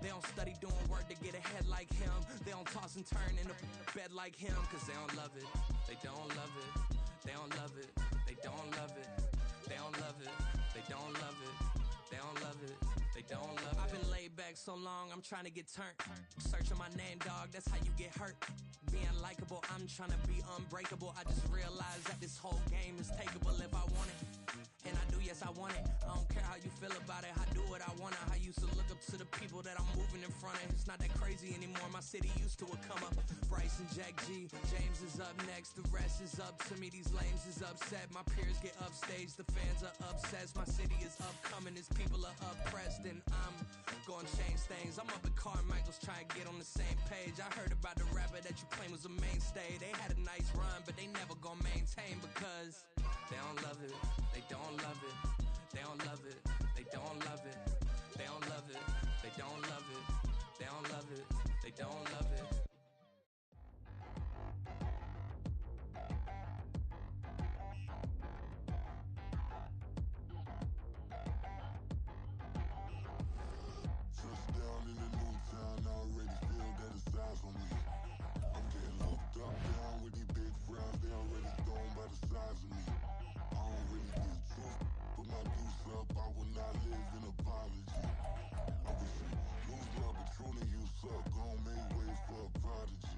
They don't study doing work to get ahead like him. They don't toss and turn in a bed like him, cause they don't love it. They don't love it. They don't love it. They don't love it. They don't love it. They don't love it. They don't love it. They don't love it. I've been laid back so long, I'm trying to get turned. Searching my name, dog, that's how you get hurt. Being likable, I'm trying to be unbreakable. I just realized that this whole game is takeable if I want it. And I do, yes, I want it. I don't care how you feel about it. I do what I want. I used to look up to the people that I'm moving in front of. It's not that crazy anymore. My city used to a come up. Bryce and Jack G. James is up next. The rest is up to me. These lames is upset. My peers get upstage. The fans are obsessed. My city is upcoming. These people are oppressed. And I'm gonna change things. I'm up at Carmichael's trying to get on the same page. I heard about the rapper that you claim was a mainstay. They had a nice run, but they never gonna maintain because they don't love it. They don't love it. They don't love it. They don't love it. They don't love it. They don't love it. They don't love it. They don't love it. Touchdown in the new town, I already feel that it's eyes on me. I'm getting locked up down with these big frowns, they already thrown by the size of me. I don't really get tough, put my deuce up, I will not live in apology. I wish you lose love, but truly you suck, gon' make way for a prodigy.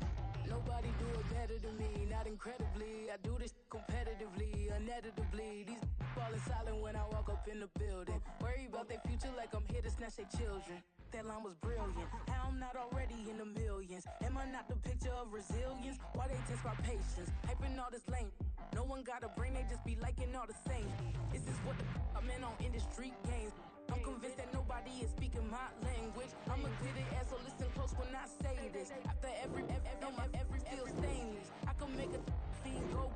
Nobody do it better than me, not incredibly. I do this competitively, uneditably. These falling silent when I walk up in the building. Worry about their future like I'm here to snatch their children. That line was brilliant. How I'm not already in the millions? Am I not the picture of resilience? Why they test my patience? Hyping all this lame. No one got a brain, they just be liking all the same. Is this what the I'm in on industry games? I'm convinced that nobody is speaking my language. I'ma get it as so listen close when I say this. After every feel stainless. I can make a fiend go.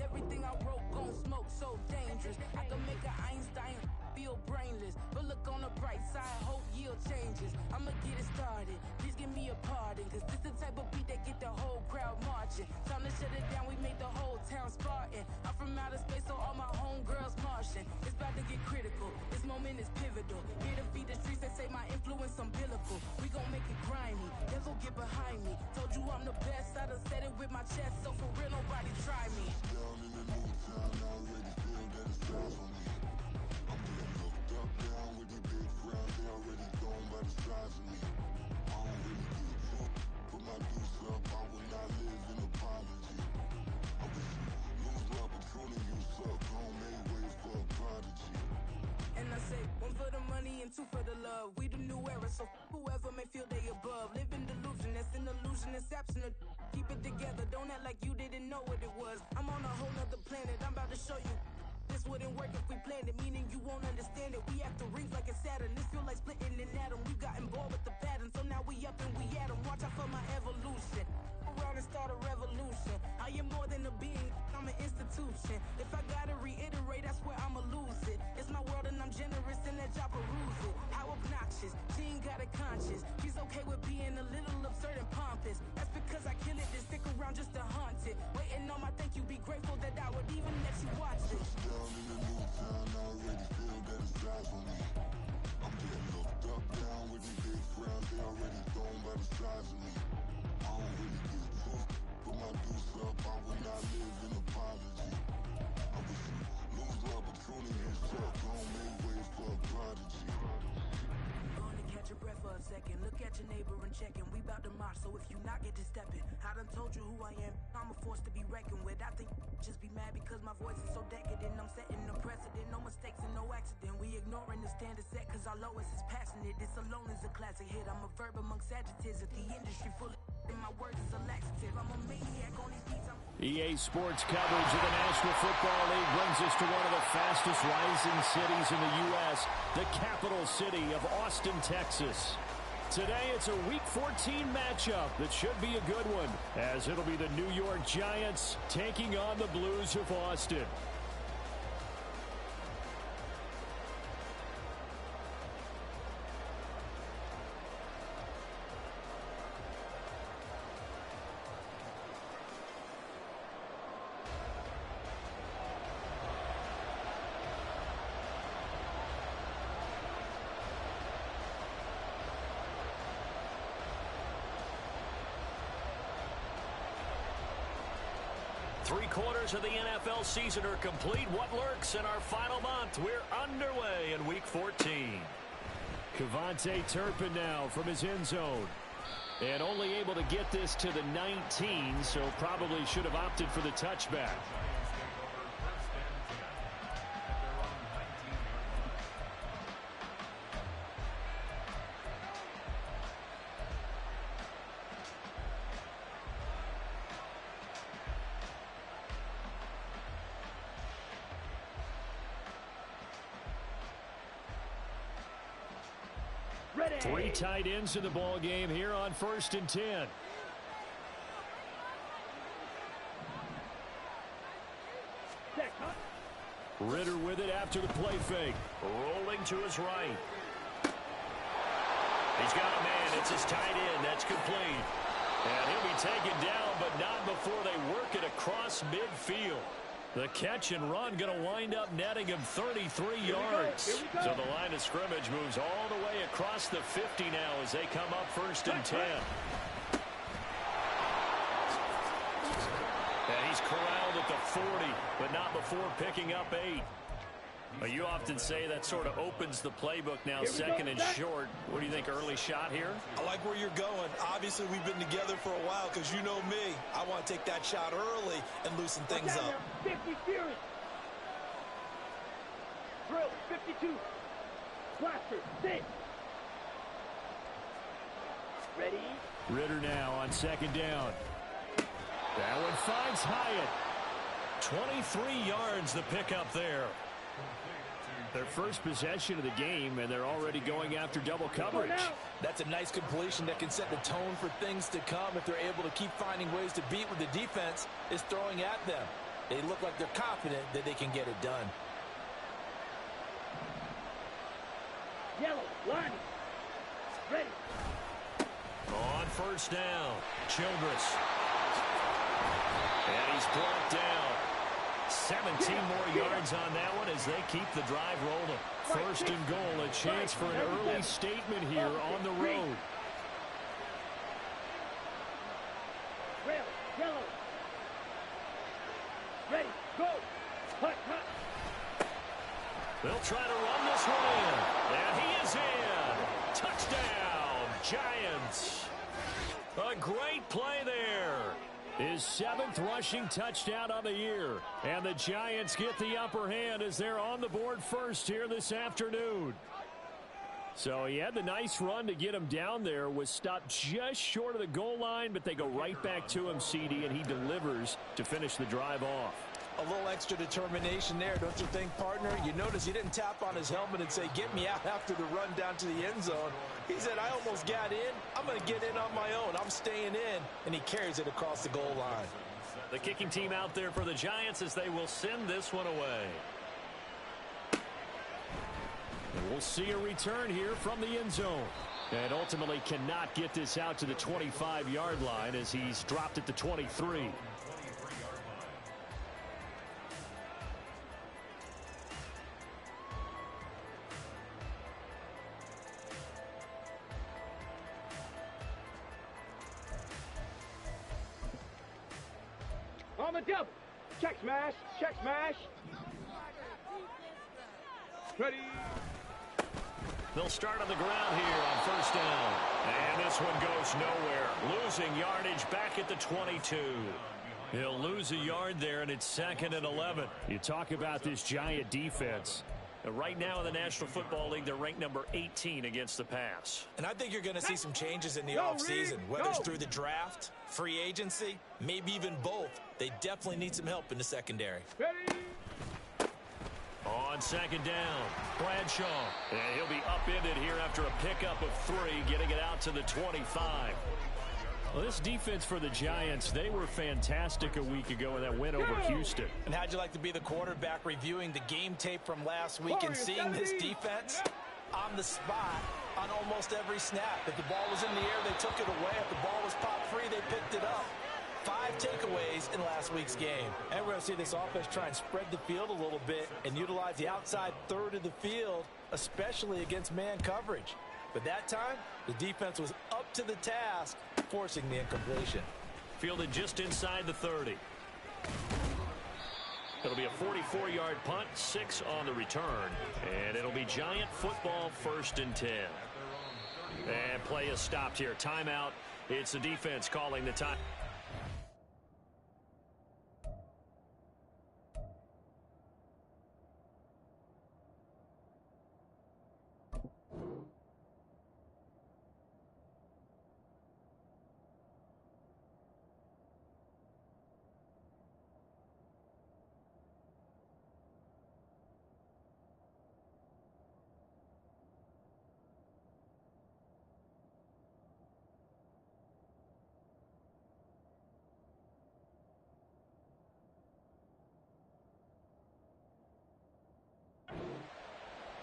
Everything I wrote gon' smoke so dangerous. I can make an Einstein feel brainless. But look on the bright side, hope yield changes. I'ma get it started, please give me a pardon. Cause this the type of beat that get the whole crowd marching. Time to shut it down, we made the whole town Spartan. I'm from outer space, so all my homegirls Martian. It's about to get critical, this moment is pivotal. Here to feed the streets that say my influence umbilical. We gon' make it grimy, never get behind me. Told you I'm the best, I done said it with my chest. So for real, nobody try me. Down in the new town, I already feel that it's eyes on me. I'm getting looked up down with these big frowns, they already thrown by the size of me. I don't really get tough, put my deuce up, I will not live in apology. I wish you lose love, but truly you suck, gon' make way for a prodigy. And I say, one for the money and two for the love. We the new era, so whoever may feel they above. Live in delusion, that's an illusion, it's absent. Keep it together, don't act like you didn't know what it was. I'm on a whole nother planet, I'm about to show you. This wouldn't work if we planned it, meaning you won't understand it. We have to rings like a Saturn, this feel like splitting an atom. We got involved with the pattern, so now we up and we at 'em. Watch out for my evolution, around and start a revolution. I am more than a being, I'm an institution. If I gotta reiterate, that's where I'ma lose it. It's my world and I'm generous and that y'all peruse it. How obnoxious, she ain't got a conscience. She's okay with being a little absurd and pompous. That's because I kill it, then stick around just to haunt it. Waiting on my thank you, be grateful that I would even let you watch it. Down in the new town, I already feel that it's eyes on me. I'm getting looked up down with these big frowns, they already thrown by the size of me. I don't really get tough, put my deuce up, I will not live in apology. I wish you lose love, but truly you suck, gon' make way for a prodigy. Gonna catch your breath for a second. Look at your neighbor and check him. We bout to march, so if you not get to stepping. I done told you who I am. I'm a force to be reckoned with. I think just be mad because my voice is so decadent. I'm setting the precedent, no mistakes and no accident. We ignoring the standard set cause our lowest is passionate. This alone is a classic hit. I'm a verb amongst adjectives. If the industry full of and my words is a laxative. I'm a maniac on these beats. EA Sports coverage of the National Football League brings us to one of the fastest rising cities in the U.S., the capital city of Austin, Texas. Today, it's a Week 14 matchup that should be a good one, as it'll be the New York Giants taking on the Blues of Austin. 3/4 of the NFL season are complete. What lurks in our final month? We're underway in Week 14. Kevontae Turpin now from his end zone. And only able to get this to the 19, so probably should have opted for the touchback. Three tight ends in the ball game here on 1st and 10. Ritter with it after the play fake. Rolling to his right. He's got a man. It's his tight end. That's complete. And he'll be taken down, but not before they work it across midfield. The catch and run going to wind up netting him 33 yards. So the line of scrimmage moves all the way across the 50 now as they come up 1st and 10. And he's corralled at the 40, but not before picking up 8. Well, you often say that sort of opens the playbook now, 2nd and short. What do you think, early shot here? I like where you're going. Obviously, we've been together for a while because you know me. I want to take that shot early and loosen things up. 50 series. Drill, 52. Blaster, 6. Ready? Ritter now on 2nd down. That one finds Hyatt. 23 yards the pickup there. Their first possession of the game, and they're already going after double coverage. That's a nice completion that can set the tone for things to come if they're able to keep finding ways to beat what the defense is throwing at them. They look like they're confident that they can get it done. Yellow, line. Ready. On 1st down, Childress. And he's brought down. 17 more yards on that one as they keep the drive rolling. 1st and goal, a chance for an early statement here on the road. Rail, yellow. Ready, go. Hut, hut. They'll try to run this one in. And he is in. Touchdown, Giants. A great play there. His 7th rushing touchdown on the year. And the Giants get the upper hand as they're on the board first here this afternoon. So he had the nice run to get him down there, was stopped just short of the goal line, but they go right back to him, CD, and he delivers to finish the drive off. A little extra determination there, don't you think, partner? You notice he didn't tap on his helmet and say, get me out after the run down to the end zone. He said, I almost got in. I'm going to get in on my own. I'm staying in. And he carries it across the goal line. The kicking team out there for the Giants as they will send this one away. And we'll see a return here from the end zone. And ultimately cannot get this out to the 25-yard line as he's dropped at the 23. On the double. Check smash. Check smash. Ready. They'll start on the ground here on 1st down. And this one goes nowhere. Losing yardage back at the 22. He'll lose a yard there, and it's 2nd and 11. You talk about this Giant defense. Right now in the National Football League, they're ranked number 18 against the pass. And I think you're going to see some changes in the offseason, whether it's through the draft, free agency, maybe even both. They definitely need some help in the secondary. Ready. On 2nd down, Bradshaw. And he'll be upended here after a pickup of 3, getting it out to the 25. Well, this defense for the Giants, they were fantastic a week ago in that win over Houston. And how'd you like to be the quarterback reviewing the game tape from last week and seeing this defense on the spot on almost every snap? If the ball was in the air, they took it away. If the ball was popped free, they picked it up. 5 takeaways in last week's game. And we're going to see this offense try and spread the field a little bit and utilize the outside third of the field, especially against man coverage. But that time, the defense was up to the task, forcing the incompletion. Fielded just inside the 30. It'll be a 44-yard punt, 6 on the return, and it'll be Giant football 1st and 10. And play is stopped here. Timeout. It's the defense calling the time.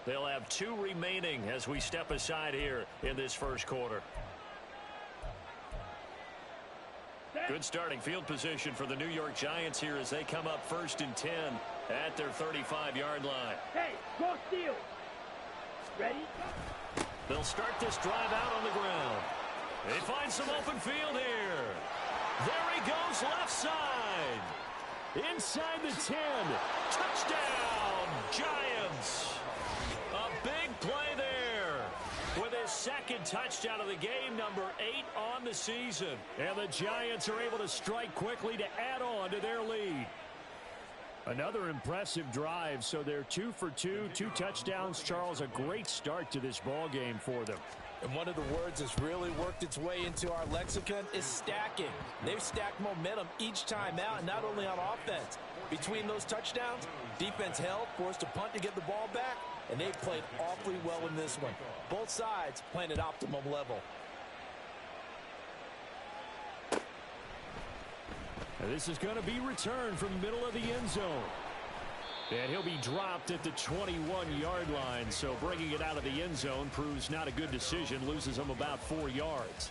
They'll have 2 remaining as we step aside here in this first quarter. Good starting field position for the New York Giants here as they come up 1st and 10 at their 35-yard line. Hey, go steal. Ready? They'll start this drive out on the ground. They find some open field here. There he goes, left side. Inside the 10. Touchdown, Giants. A big play there with his 2nd touchdown of the game, number 8 on the season. And the Giants are able to strike quickly to add on to their lead. Another impressive drive, so they're 2 for 2, 2 touchdowns. Charles, a great start to this ball game for them. And one of the words that's really worked its way into our lexicon is stacking. They've stacked momentum each time out, and not only on offense. Between those touchdowns, defense held, forced to punt to get the ball back, and they've played awfully well in this one. Both sides playing at optimum level. And this is going to be returned from the middle of the end zone. And he'll be dropped at the 21-yard line, so bringing it out of the end zone proves not a good decision, loses him about 4 yards.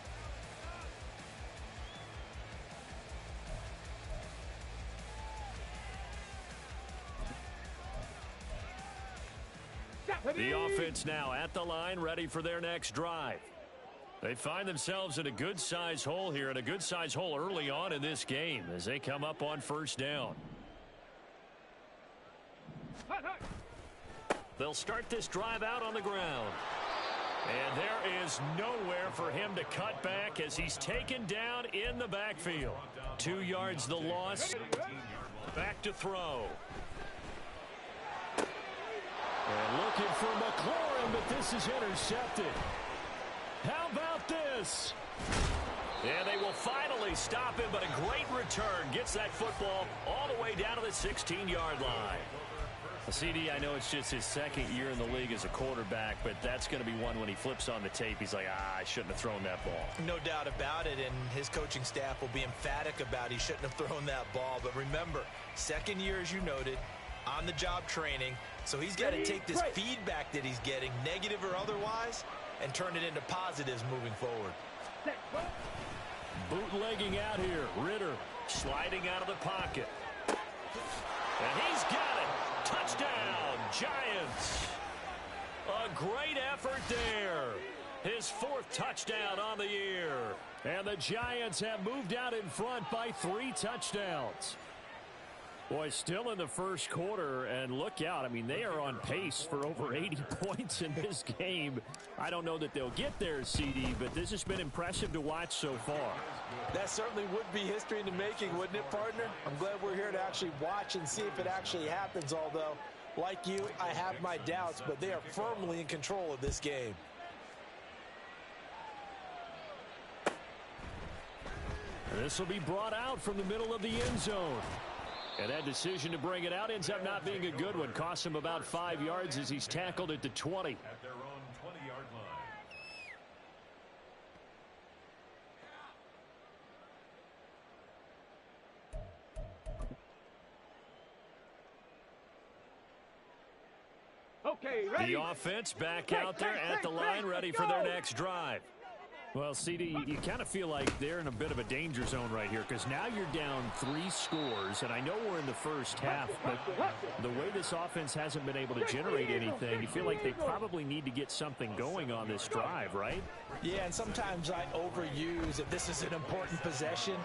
The offense now at the line, ready for their next drive. They find themselves in a good-sized hole here, and a good-sized hole early on in this game as they come up on 1st down. They'll start this drive out on the ground. And there is nowhere for him to cut back as he's taken down in the backfield. 2 yards the loss. Back to throw. And looking for McLaurin, but this is intercepted. How about this? And they will finally stop him, but a great return. Gets that football all the way down to the 16-yard line. CD, I know it's just his 2nd year in the league as a quarterback, but that's going to be one when he flips on the tape. He's like, I shouldn't have thrown that ball. No doubt about it, and his coaching staff will be emphatic about he shouldn't have thrown that ball. But remember, 2nd year, as you noted, on-the-job training, so he's got to take this feedback that he's getting, negative or otherwise, and turn it into positives moving forward. Bootlegging out here. Ritter sliding out of the pocket. And he's got it. Touchdown, Giants. A great effort there. His 4th touchdown on the year. And the Giants have moved out in front by 3 touchdowns. Boy, still in the first quarter, and look out. I mean, they are on pace for over 80 points in this game. I don't know that they'll get there, CD, but this has been impressive to watch so far. That certainly would be history in the making, wouldn't it, partner? I'm glad we're here to actually watch and see if it actually happens, although, like you, I have my doubts, but they are firmly in control of this game. This will be brought out from the middle of the end zone. And that decision to bring it out ends up not being a good one. Costs him about 5 yards as he's tackled at the 20. At their own 20-yard line. Okay, ready? The offense back out there at the line, ready for their next drive. Well, CD, you kind of feel like they're in a bit of a danger zone right here because now you're down 3 scores, and I know we're in the first half, but the way this offense hasn't been able to generate anything, you feel like they probably need to get something going on this drive, right? Yeah, and sometimes I overuse if this is an important possession.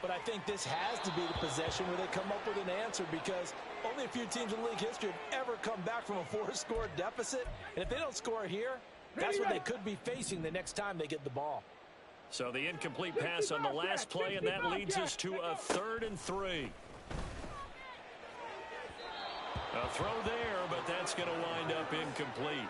but I think this has to be the possession where they come up with an answer, because only a few teams in league history have ever come back from a 4-score deficit. And if they don't score here, that's what they could be facing the next time they get the ball. So the incomplete pass on the last play, and that leads us to a 3rd and 3. A throw there, but that's going to wind up incomplete.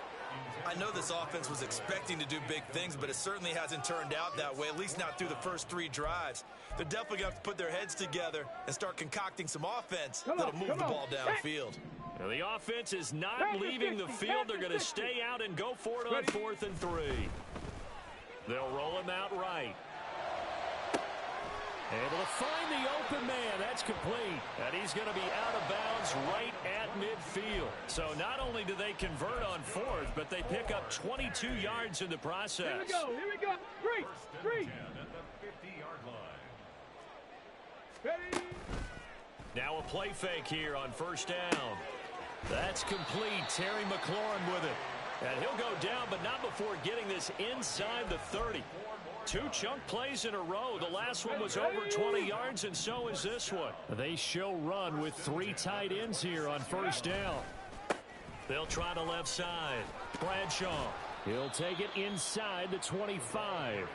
I know this offense was expecting to do big things, but it certainly hasn't turned out that way, at least not through the first 3 drives. They're definitely going to have to put their heads together and start concocting some offense that'll move the ball downfield. Now the offense is not leaving the field. They're going to stay out and go for it on 4th and 3. They'll roll him out right. Able to find the open man. That's complete. And he's going to be out of bounds right at midfield. So not only do they convert on 4th, but they pick up 22 yards in the process. Here we go. Here we go. 3. Ready. Now a play fake here on 1st down. That's complete. Terry McLaurin with it. And he'll go down, but not before getting this inside the 30. 2 chunk plays in a row. The last one was over 20 yards, and so is this one. They show run with 3 tight ends here on 1st down. They'll try the left side. Bradshaw. He'll take it inside the 25.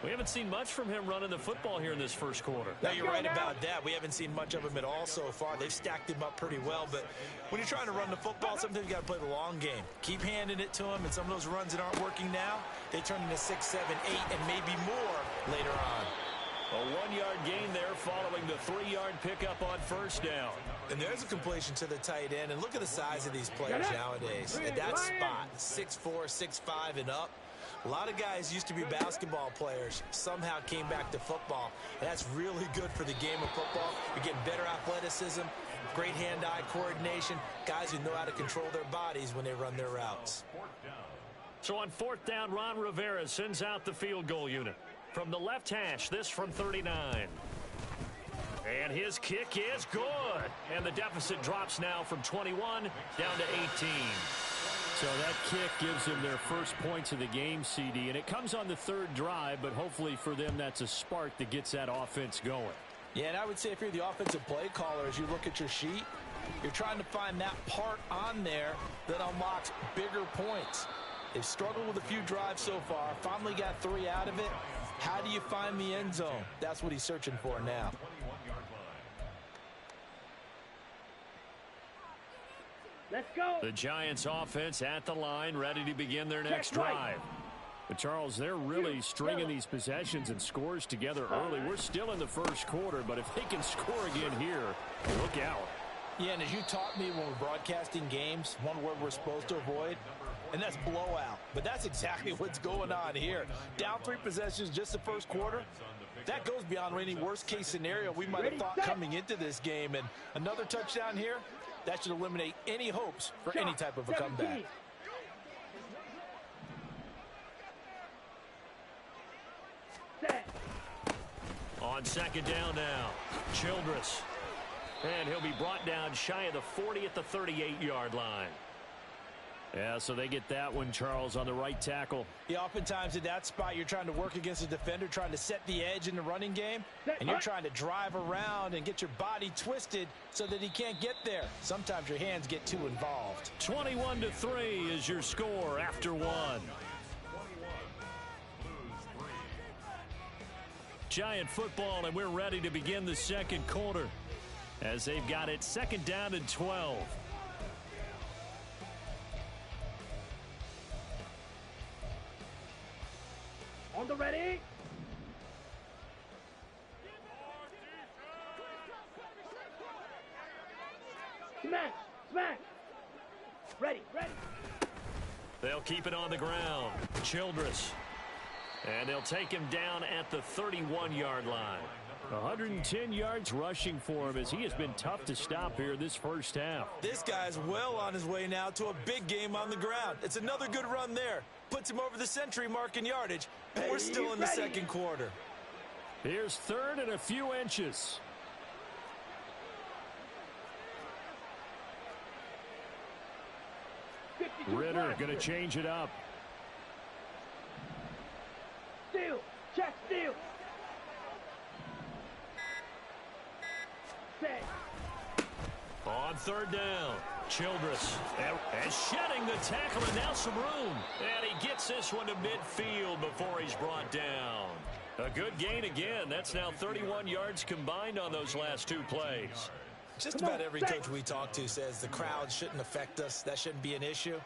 We haven't seen much from him running the football here in this first quarter. No, you're right about that. We haven't seen much of him at all so far. They've stacked him up pretty well, but when you're trying to run the football, sometimes you got to play the long game. Keep handing it to him, and some of those runs that aren't working now, they turn into 6, 7, 8, and maybe more later on. A 1-yard gain there following the 3-yard pickup on 1st down. And there's a completion to the tight end, and look at the size of these players nowadays. At that spot, 6'4", 6'5", and up. A lot of guys used to be basketball players, somehow came back to football. And that's really good for the game of football. You're getting better athleticism, great hand-eye coordination, guys who know how to control their bodies when they run their routes. So on 4th down, Ron Rivera sends out the field goal unit. From the left hash, this from 39. And his kick is good. And the deficit drops now from 21 down to 18. So that kick gives them their first points of the game, CD. And it comes on the 3rd drive, but hopefully for them that's a spark that gets that offense going. Yeah, and I would say if you're the offensive play caller, as you look at your sheet, you're trying to find that part on there that unlocks bigger points. They've struggled with a few drives so far, finally got 3 out of it. How do you find the end zone? That's what he's searching for now. Let's go. The Giants offense at the line, ready to begin their next drive. But Charles, they're really stringing these possessions and scores together early. We're still in the first quarter, but if they can score again here, look out. Yeah, and as you taught me when we're broadcasting games, one word we're supposed to avoid, and that's blowout. But that's exactly what's going on here. Down 3 possessions just the first quarter. That goes beyond any worst-case scenario we might have thought coming into this game. And another touchdown here, that should eliminate any hopes for any type of a comeback. On 2nd down now, Childress. And he'll be brought down shy of the 40 at the 38-yard line. Yeah, so they get that one, Charles, on the right tackle. Yeah, oftentimes at that spot, you're trying to work against a defender, trying to set the edge in the running game, and you're trying to drive around and get your body twisted so that he can't get there. Sometimes your hands get too involved. 21-3 is your score after 1. Giant football, and we're ready to begin the second quarter as they've got it 2nd down and 12. On the ready. Smash, smash. Ready, ready. They'll keep it on the ground. Childress. And they'll take him down at the 31-yard line. 110 yards rushing for him as he has been tough to stop here this first half. This guy's well on his way now to a big game on the ground. It's another good run there. Puts him over the century mark in yardage, and we're still in the second quarter. Here's 3rd and a few inches. Ritter going to change it up. Steal, check, steal. Set. On third down, Childress and shedding the tackle, and now some room. And he gets this one to midfield before he's brought down. A good gain again. That's now 31 yards combined on those last two plays. Just about every coach we talk to says the crowd shouldn't affect us. That shouldn't be an issue.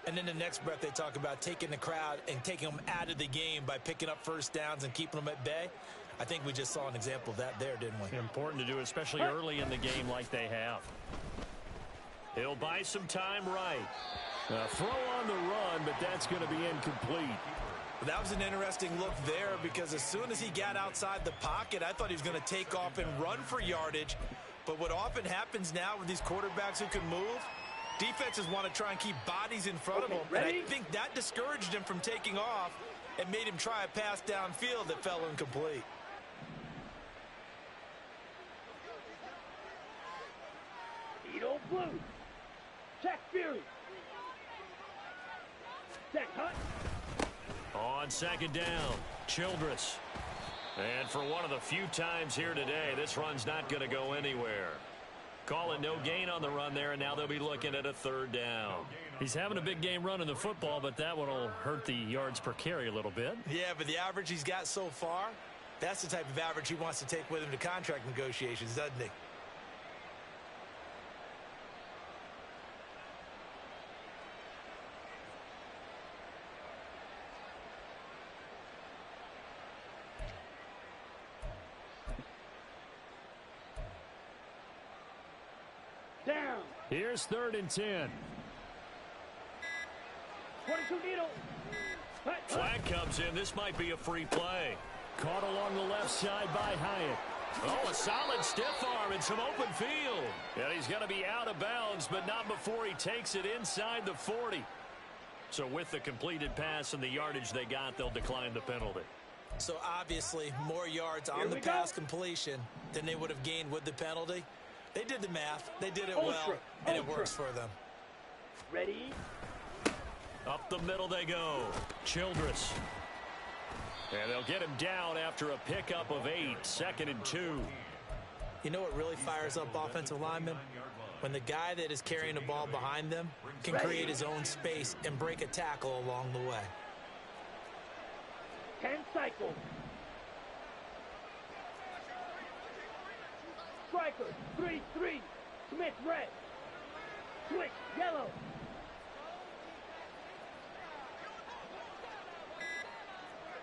And then the next breath they talk about taking the crowd and taking them out of the game by picking up first downs and keeping them at bay. I think we just saw an example of that there, didn't we? Important to do, especially early in the game like they have. He'll buy some time right. Throw on the run, but that's going to be incomplete. That was an interesting look there because as soon as he got outside the pocket, I thought he was going to take off and run for yardage. But what often happens now with these quarterbacks who can move, defenses want to try and keep bodies in front of them. And I think that discouraged him from taking off and made him try a pass downfield that fell incomplete. Edo Blue. Check Fury. Check Hunt. On second down, Childress. And for one of the few times here today, this run's not going to go anywhere. Call it no gain on the run there, and now they'll be looking at a third down. He's having a big game running the football, but that one will hurt the yards per carry a little bit. Yeah, but the average he's got so far, that's the type of average he wants to take with him to contract negotiations, doesn't he? Down. Here's 3rd and 10. 22 Needle. Flag comes in. This might be a free play. Caught along the left side by Hyatt. Oh, a solid stiff arm and some open field. And he's going to be out of bounds, but not before he takes it inside the 40. So with the completed pass and the yardage they got, they'll decline the penalty. So obviously more yards on the pass completion than they would have gained with the penalty. They did the math. They did it well, and it works for them. Ready? Up the middle they go. Childress. And they'll get him down after a pickup of 8. 2nd and 2. You know what really fires up offensive linemen? When the guy that is carrying the ball behind them can create his own space and break a tackle along the way. 10 cycles. Striker, 3-3. Smith, red. Switch, yellow.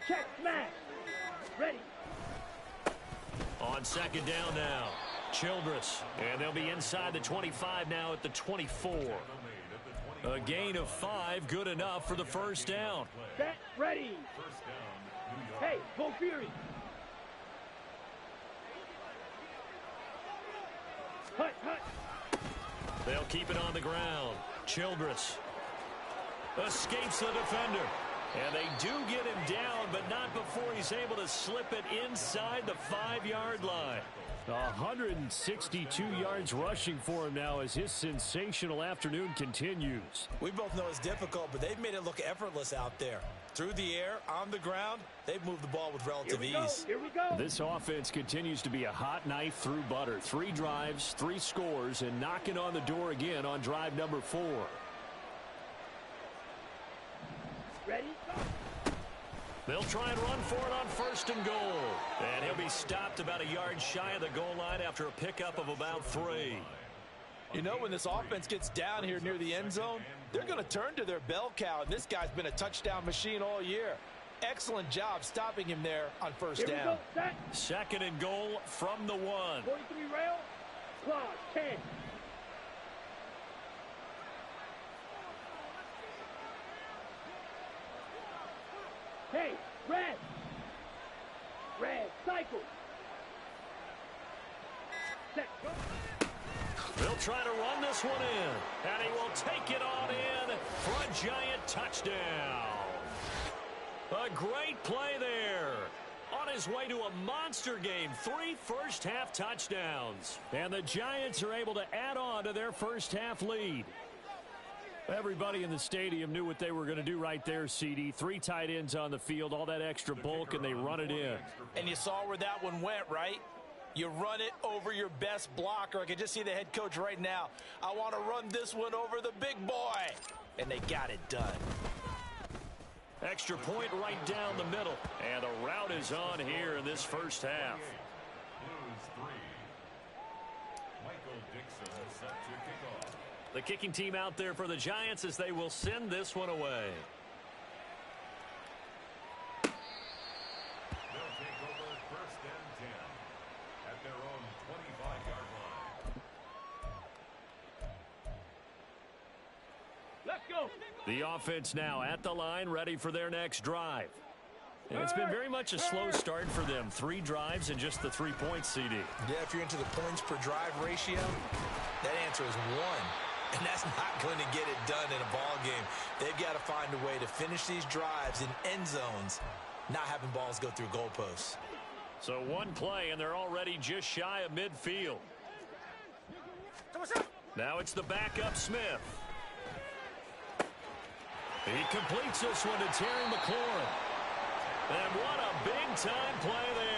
Check, smash. Ready. On second down now, Childress. And they'll be inside the 25 now at the 24. A gain of 5, good enough for the first down. Set, ready. Hey, go Fury. Hut, hut. They'll keep it on the ground. Childress escapes the defender. And they do get him down, but not before he's able to slip it inside the 5-yard line. 162 yards rushing for him now as his sensational afternoon continues. We both know it's difficult, but they've made it look effortless out there. Through the air, on the ground, they've moved the ball with relative ease. Here we go. This offense continues to be a hot knife through butter. 3 drives, 3 scores, and knocking on the door again on drive number 4. Ready? They'll try and run for it on 1st and goal. And he'll be stopped about a yard shy of the goal line after a pickup of about 3. You know, when this offense gets down here near the end zone, they're going to turn to their bell cow, and this guy's been a touchdown machine all year. Excellent job stopping him there on 1st Here down. we go. Set. 2nd and goal from the 1. 43 rail. Claw, 10. Hey, red. Red, cycle. Set, go. They'll try to run this one in, and he will take it on in for a giant touchdown. A great play there. On his way to a monster game, 3 first-half touchdowns. And the Giants are able to add on to their first-half lead. Everybody in the stadium knew what they were going to do right there, CD. 3 tight ends on the field, all that extra bulk, and they run it in. And you saw where that one went, right? You run it over your best blocker. I can just see the head coach right now. I want to run this one over the big boy. And they got it done. Extra point right down the middle. And the route is on here in this first half. The kicking team out there for the Giants as they will send this one away. They'll take over 1st and 10 at their own 25-yard line. Let's go. The offense now at the line, ready for their next drive. And it's been very much a slow start for them. 3 drives and just the 3 points, CD. Yeah, if you're into the points per drive ratio, that answer is 1. And that's not going to get it done in a ball game. They've got to find a way to finish these drives in end zones, not having balls go through goalposts. So one play, and they're already just shy of midfield. Now it's the backup Smith. He completes this one to Terry McLaurin. And what a big-time play there.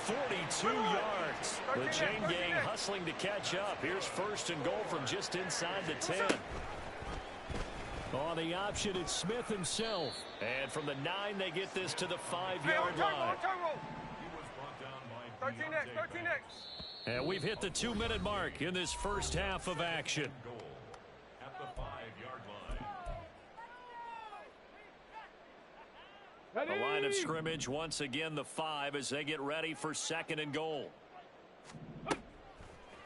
42 yards. The chain gang hustling to catch up. Here's 1st and goal from just inside the 10. On the option, it's Smith himself. And from the 9, they get this to the 5-yard line. 13 next. And we've hit the 2-minute mark in this first half of action. At the 5-yard line. The line of scrimmage once again the 5 as they get ready for 2nd and goal.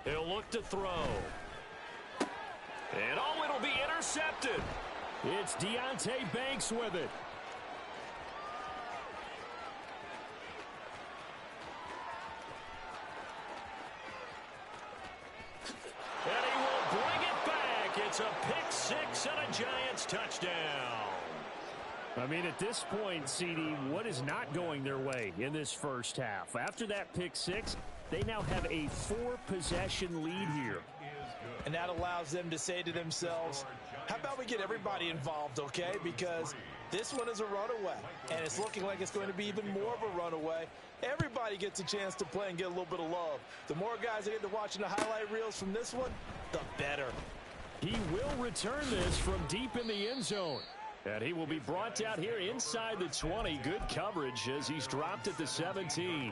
He'll look to throw. And oh, it'll be intercepted. It's Deontay Banks with it. And he will bring it back. It's a pick 6 and a Giants touchdown. I mean, at this point, CD, what is not going their way in this first half? After that pick 6, they now have a 4-possession lead here. And that allows them to say to themselves, how about we get everybody involved, okay? Because this one is a runaway, and it's looking like it's going to be even more of a runaway. Everybody gets a chance to play and get a little bit of love. The more guys that get to watching the highlight reels from this one, the better. He will return this from deep in the end zone. And he will be brought down here inside the 20. Good coverage as he's dropped at the 17.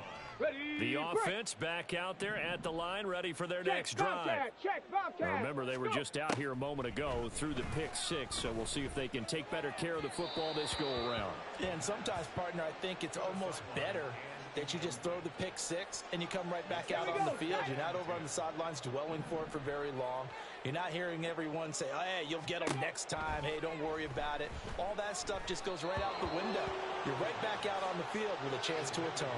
The offense back out there at the line, ready for their next drive. Now remember, they were just out here a moment ago through the pick 6, so we'll see if they can take better care of the football this go-around. And sometimes, partner, I think it's almost better that you just throw the pick 6 and you come right back out on the field. You're not over on the sidelines dwelling for it for very long. You're not hearing everyone say, oh, hey, you'll get them next time. Hey, don't worry about it. All that stuff just goes right out the window. You're right back out on the field with a chance to atone.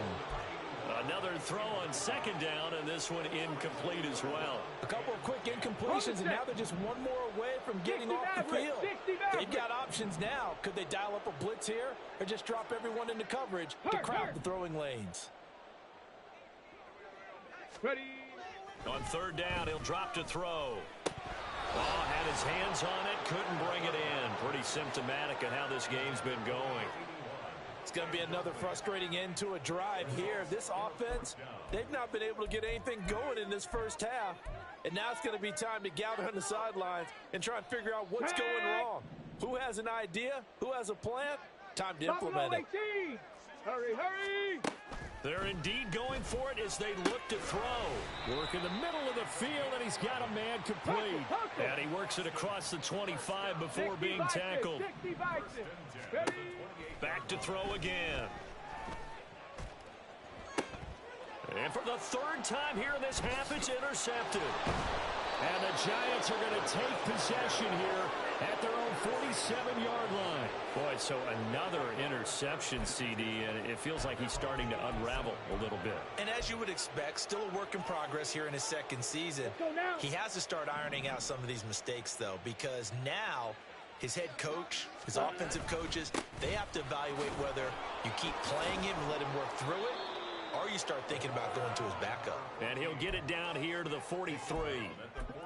Another throw on 2nd down, and this one incomplete as well. A couple of quick incompletions, and now they're just one more away from getting off the field. They've got options now. Could they dial up a blitz here or just drop everyone into coverage to crowd the throwing lanes? Ready. On 3rd down, he'll drop to throw. Oh, had his hands on it, couldn't bring it in. Pretty symptomatic of how this game's been going. It's going to be another frustrating end to a drive here. This offense, they've not been able to get anything going in this first half. And now it's going to be time to gather on the sidelines and try and figure out what's going wrong. Who has an idea? Who has a plan? Time to implement it. Hurry, hurry! They're indeed going for it as they look to throw. Work in the middle of the field, and he's got a man complete. And he works it across the 25 before being tackled. Back to throw again. And for the 3rd time here in this half, it's intercepted. And the Giants are going to take possession here at their own 47-yard line. Boy, so another interception, CD, and it feels like he's starting to unravel a little bit. And as you would expect, still a work in progress here in his 2nd season. He has to start ironing out some of these mistakes, though, because now his head coach, his offensive coaches, they have to evaluate whether you keep playing him and let him work through it, or you start thinking about going to his backup. And he'll get it down here to the 43.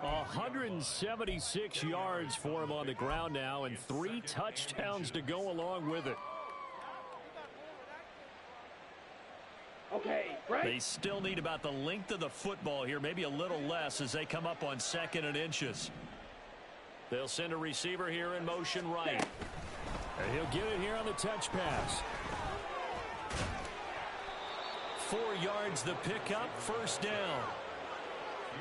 176 yards for him on the ground now, and 3 touchdowns to go along with it. Okay. They still need about the length of the football here, maybe a little less as they come up on 2nd and inches. They'll send a receiver here in motion right. And he'll get it here on the touch pass. 4 yards the pickup, first down.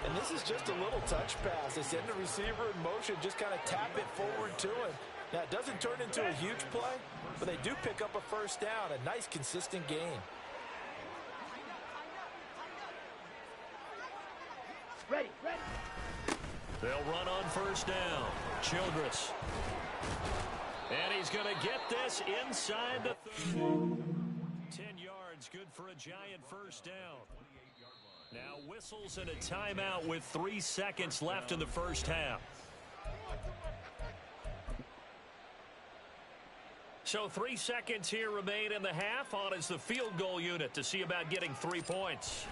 And this is just a little touch pass. They send the receiver in motion, just kind of tap it forward to him. Now, it doesn't turn into a huge play, but they do pick up a first down, a nice, consistent gain. Ready. They'll run on first down. Childress. And he's going to get this inside the 30. 10 yards, good for a giant first down. Now whistles and a timeout with 3 seconds left in the first half. So 3 seconds here remain in the half. On is the field goal unit to see about getting 3 points.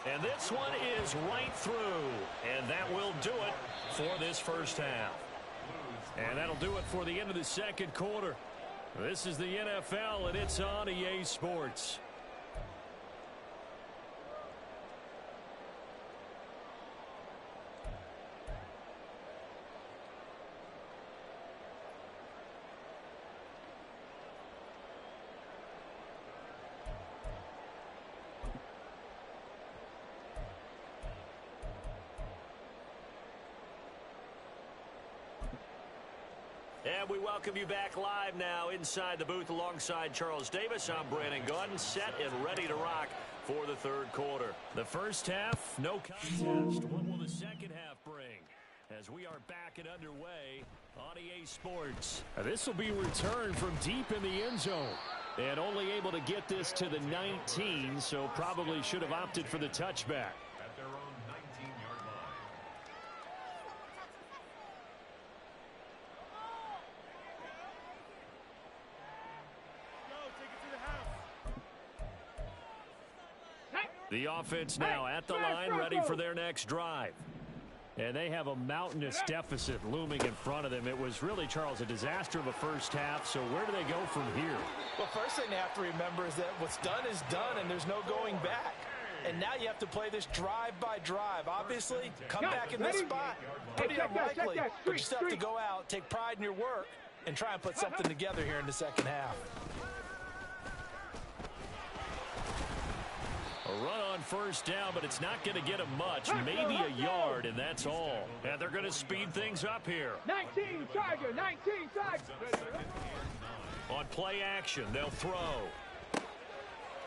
And this one is right through. And that will do it for this first half. And that'll do it for the end of the second quarter. This is the NFL, and it's on EA Sports. And we welcome you back live now inside the booth alongside Charles Davis. I'm Brandon Gordon, set and ready to rock for the third quarter. The first half, no contest. What will the second half bring? As we are back and underway on EA Sports. This will be returned from deep in the end zone. And only able to get this to the 19, so probably should have opted for the touchback. At their own 19-yard line. The offense now at the line, ready for their next drive. And they have a mountainous deficit looming in front of them. It was really, Charles, a disaster of a first half. So where do they go from here? Well, first thing they have to remember is that what's done is done, and there's no going back. And now you have to play this drive by drive. Obviously, come back in this spot, pretty unlikely, but you still have to go out, take pride in your work, and try and put something together here in the second half. A run on first down, but it's not going to get them much, maybe a yard, and that's all. And they're going to speed things up here. 19 Charger, 19 Charger. On play action, they'll throw.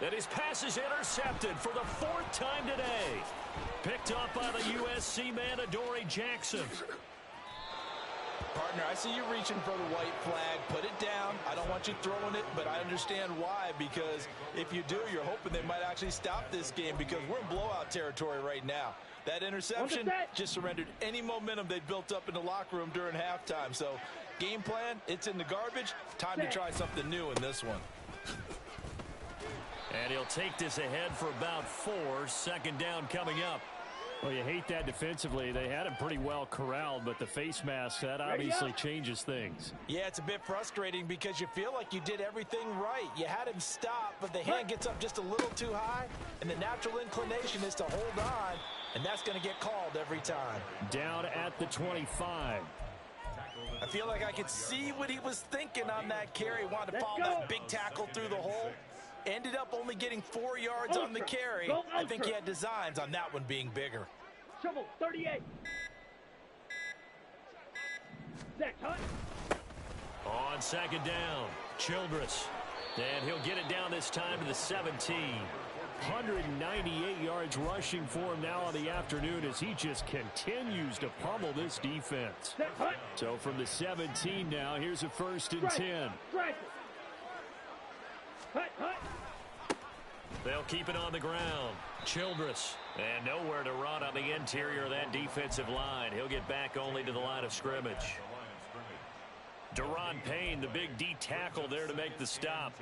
And his pass is intercepted for the 4th time today. Picked up by the USC man, Adoree Jackson. Partner, I see you reaching for the white flag. Put it down. I don't want you throwing it, but I understand why, because if you do, you're hoping they might actually stop this game, because we're in blowout territory right now. That interception just surrendered any momentum they built up in the locker room during halftime. So game plan, it's in the garbage. Time to try something new in this one. And he'll take this ahead for about 4. Second down coming up. Well, you hate that defensively. They had him pretty well corralled, but the face mask, that obviously changes things. Yeah, it's a bit frustrating because you feel like you did everything right. You had him stop, but the hand gets up just a little too high, and the natural inclination is to hold on, and that's going to get called every time. Down at the 25. I feel like I could see what he was thinking on that carry. He wanted to follow that big tackle through the hole. Ended up only getting 4 yards on the carry. I think he had designs on that one being bigger. Trouble, 38. Next, Hunt. On second down, Childress. And he'll get it down this time to the 17. 198 yards rushing for him now on the afternoon as he just continues to pummel this defense. So from the 17 now, here's a 1st and 10. They'll keep it on the ground. Childress. And nowhere to run on the interior of that defensive line. He'll get back only to the line of scrimmage. Deron Payne, the big D tackle there to make the stop.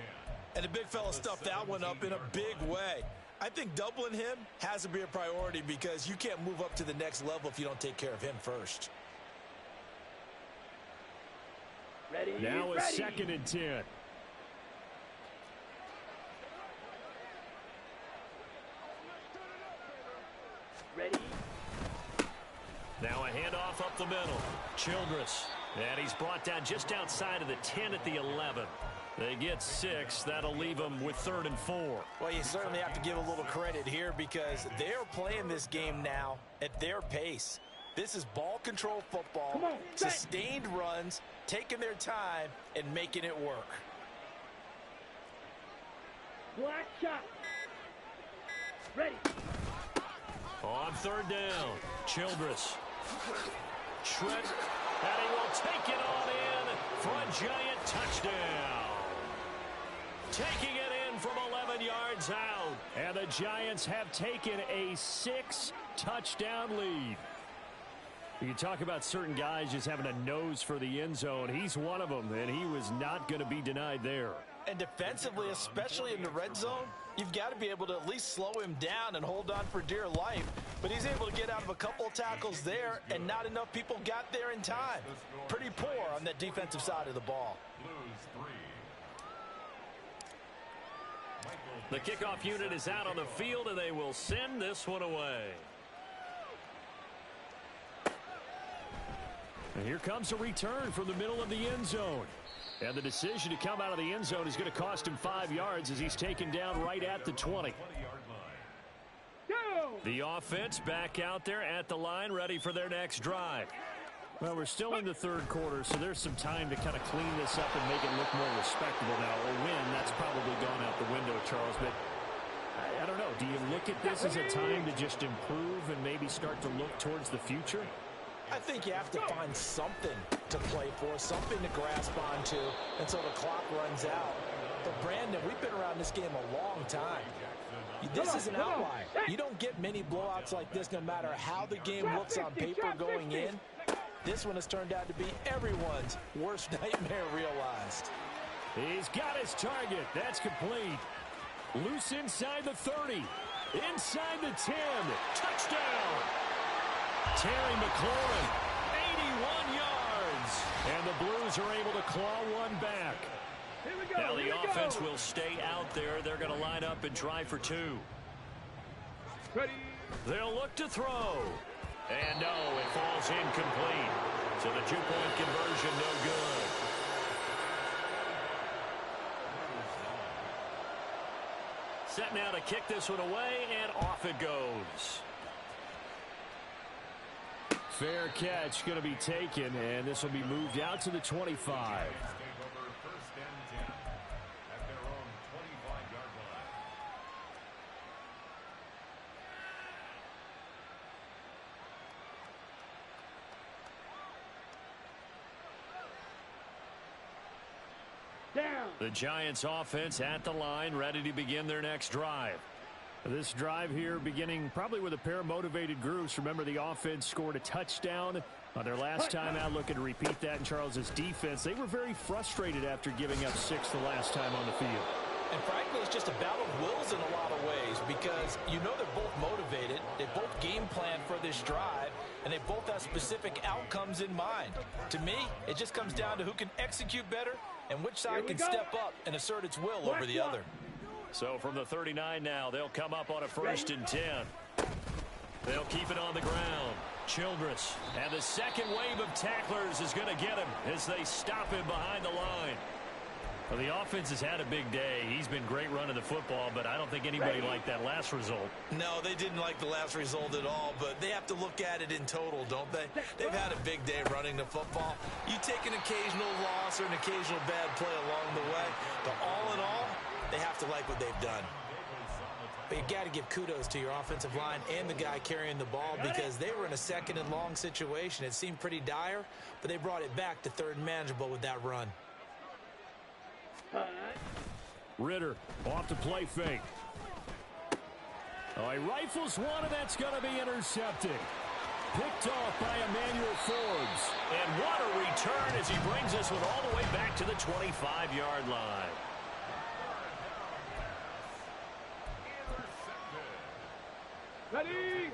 And the big fella stuffed that one up in a big way. I think doubling him has to be a priority because you can't move up to the next level if you don't take care of him first. Now a 2nd and 10. the middle. Childress. And he's brought down just outside of the 10 at the 11. They get 6. That'll leave them with 3rd and 4. Well, you certainly have to give a little credit here because they're playing this game now at their pace. This is ball control football, sustained runs, taking their time, and making it work. Black shot. Ready. On 3rd down, Childress. Shred, and he will take it on in for a giant touchdown. Taking it in from 11 yards out. And the Giants have taken a 6-touchdown lead. You can talk about certain guys just having a nose for the end zone. He's one of them, and he was not going to be denied there. And defensively, especially in the red zone, you've got to be able to at least slow him down and hold on for dear life. But he's able to get out of a couple of tackles there, and not enough people got there in time. Pretty poor on that defensive side of the ball. The kickoff unit is out on the field, and they will send this one away. And here comes a return from the middle of the end zone. And the decision to come out of the end zone is going to cost him 5 yards as he's taken down right at the 20. The offense back out there at the line, ready for their next drive. Well, we're still in the 3rd quarter, so there's some time to kind of clean this up and make it look more respectable now. A win, that's probably gone out the window, Charles. But I don't know. Do you look at this as a time to just improve and maybe start to look towards the future? I think you have to find something to play for, something to grasp onto until the clock runs out. But, Brandon, we've been around this game a long time. This is an outlier. You don't get many blowouts like this no matter how the game looks on paper going in. This one has turned out to be everyone's worst nightmare realized. He's got his target. That's complete. Loose inside the 30. Inside the 10. Touchdown. Terry McLaurin, 81 yards. And the Blues are able to claw one back. Now the offense will stay out there. They're going to line up and try for 2. Ready. They'll look to throw. And no, it falls incomplete. So the 2-point conversion no good. Set now to kick this one away, and off it goes. Fair catch going to be taken, and this will be moved out to the 25. Down. The Giants offense at the line, ready to begin their next drive. This drive here beginning probably with a pair of motivated groups. Remember, the offense scored a touchdown on their last time out. Looking to repeat that in Charles's defense. They were very frustrated after giving up 6 the last time on the field. And frankly, it's just a battle of wills in a lot of ways because you know they're both motivated. They both game plan for this drive, and they both have specific outcomes in mind. To me, it just comes down to who can execute better and which side can step up and assert its will over the other. So from the 39 now, they'll come up on a 1st and 10. They'll keep it on the ground. Childress, and the second wave of tacklers is going to get him as they stop him behind the line. Well, the offense has had a big day. He's been great running the football, but I don't think anybody liked that last result. No, they didn't like the last result at all, but they have to look at it in total, don't they? They've had a big day running the football. You take an occasional loss or an occasional bad play along the way, but all in all, they have to like what they've done. But you got to give kudos to your offensive line and the guy carrying the ball because they were in a 2nd and long situation. It seemed pretty dire, but they brought it back to 3rd and manageable with that run. Ritter off to play fake. Oh, he rifles one, and that's going to be intercepted. Picked off by Emmanuel Forbes. And what a return as he brings this one all the way back to the 25-yard line. Ready.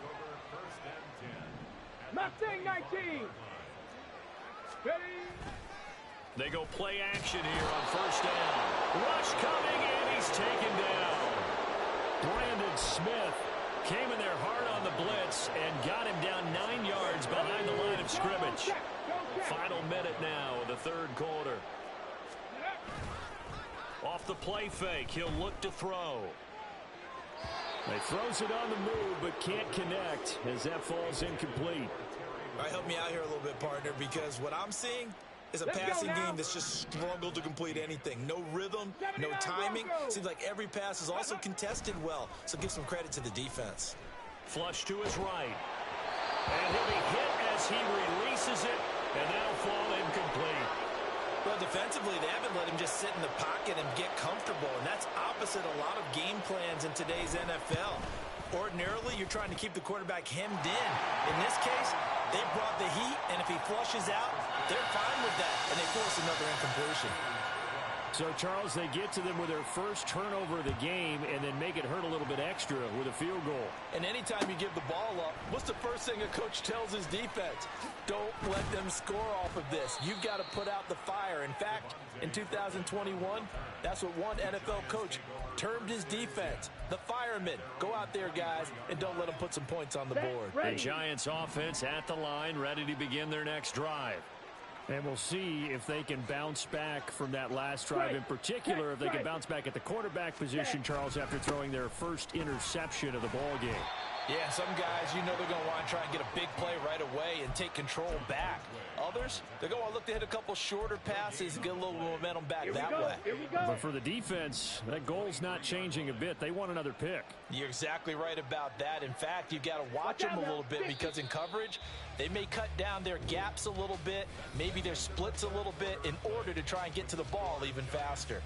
Mustang 19. Ready. They go play action here on 1st down. Rush coming, and he's taken down. Brandon Smith Came in there hard on the blitz and got him down 9 yards behind the line of scrimmage. Final minute now of the third quarter. Off the play fake, he'll look to throw. He throws it on the move, but can't connect as that falls incomplete. All right, help me out here a little bit, partner, because what I'm seeing is a passing game that's just struggled to complete anything. No rhythm, no timing. Seems like every pass is also contested well, so give some credit to the defense. Flush to his right. And he'll be hit as he releases it, and that'll fall incomplete. Well, defensively, they haven't let him just sit in the pocket and get comfortable, and that's opposite a lot of game plans in today's NFL. Ordinarily, you're trying to keep the quarterback hemmed in. In this case, they brought the heat, and if he flushes out, they're fine with that, and they force another incompletion. So, Charles, they get to them with their first turnover of the game and then make it hurt a little bit extra with a field goal. And anytime you give the ball up, what's the first thing a coach tells his defense? Don't let them score off of this. You've got to put out the fire. In fact, in 2021, that's what one NFL coach termed his defense. The firemen. Go out there, guys, and don't let them put some points on the board. The Giants offense at the line, ready to begin their next drive. And we'll see if they can bounce back from that last drive, in particular if they can bounce back at the quarterback position, Charles, after throwing their first interception of the ball game. Yeah, some guys, you know they're going to want to try and get a big play right away and take control back. Others, they're going to look to hit a couple shorter passes and get a little momentum back that way. But for the defense, that goal's not changing a bit. They want another pick. You're exactly right about that. In fact, you've got to watch them a little bit because in coverage, they may cut down their gaps a little bit, maybe their splits a little bit in order to try and get to the ball even faster.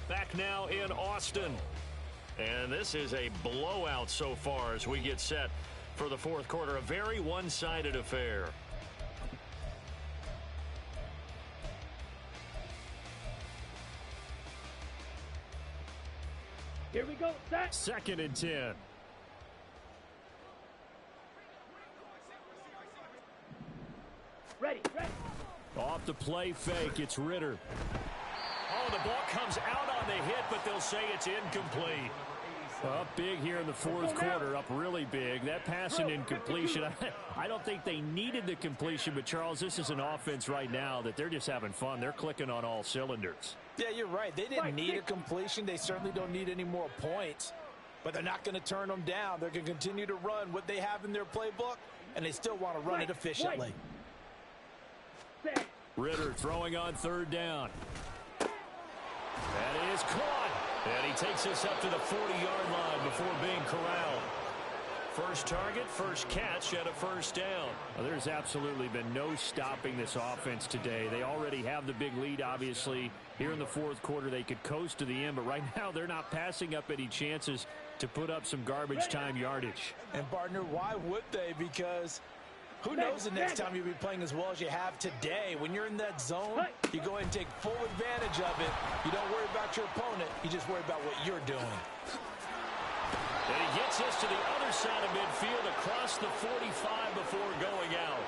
Back now in Austin. And this is a blowout so far as we get set for the fourth quarter. A very one-sided affair. Here we go, set. 2nd and 10. Ready. Off the play fake, it's Ritter. Oh, the ball comes out on the hit, but they'll say it's incomplete. Up big here in the fourth quarter, up really big. That pass and incompletion, I don't think they needed the completion, but Charles, this is an offense right now that they're just having fun. They're clicking on all cylinders. Yeah, you're right. They didn't need a completion. They certainly don't need any more points, but they're not going to turn them down. They're going to continue to run what they have in their playbook, and they still want to run it efficiently. Ritter throwing on 3rd down. That is caught. And he takes us up to the 40-yard line before being corralled. First target, first catch at a first down. Well, there's absolutely been no stopping this offense today. They already have the big lead, obviously. Here in the fourth quarter, they could coast to the end, but right now they're not passing up any chances to put up some garbage time yardage. And, partner, why would they? Because who knows the next time you'll be playing as well as you have today. When you're in that zone, you go ahead and take full advantage of it. You don't worry about your opponent. You just worry about what you're doing. And he gets us to the other side of midfield across the 45 before going out.